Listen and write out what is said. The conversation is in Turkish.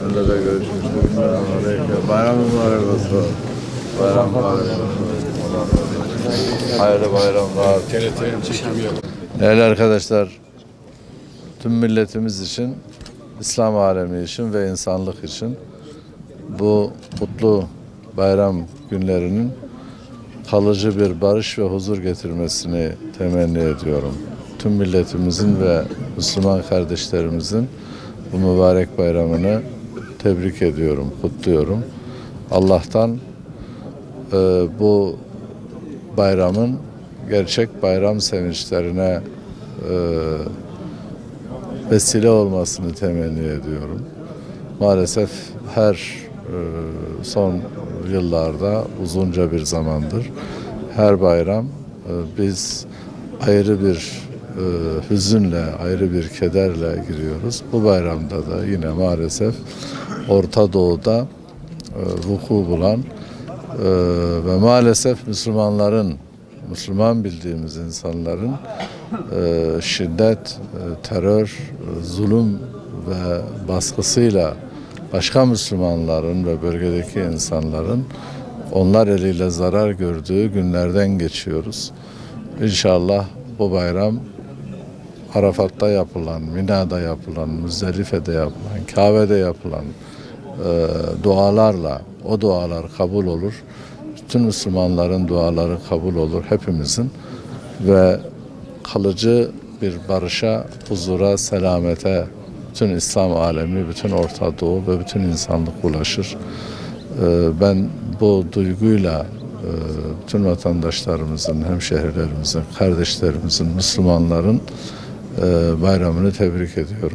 Önde de görüşürüz. Bayram mübarek olsun. Bayram mübarek olsun. Hayırlı bayramlar. TRT'nin çekimi yok. Değerli arkadaşlar, tüm milletimiz için, İslam alemi için ve insanlık için bu kutlu bayram günlerinin kalıcı bir barış ve huzur getirmesini temenni ediyorum. Tüm milletimizin ve Müslüman kardeşlerimizin bu mübarek bayramını tebrik ediyorum, kutluyorum. Allah'tan bu bayramın gerçek bayram sevinçlerine vesile olmasını temenni ediyorum. Maalesef son yıllarda uzunca bir zamandır her bayram biz ayrı bir hüzünle, ayrı bir kederle giriyoruz. Bu bayramda da yine maalesef Orta Doğu'da vuku bulan ve maalesef Müslüman bildiğimiz insanların şiddet, terör, zulüm ve baskısıyla başka Müslümanların ve bölgedeki insanların onlar eliyle zarar gördüğü günlerden geçiyoruz. İnşallah bu bayram Arafat'ta yapılan, Mina'da yapılan, Müzdelife'de yapılan, Kabe'de yapılan dualarla o dualar kabul olur. Bütün Müslümanların duaları kabul olur, hepimizin ve kalıcı bir barışa, huzura, selamete bütün İslam alemi, bütün Orta Doğu ve bütün insanlık ulaşır. Ben bu duyguyla bütün vatandaşlarımızın, hemşehrilerimizin, kardeşlerimizin, Müslümanların bayramını tebrik ediyorum.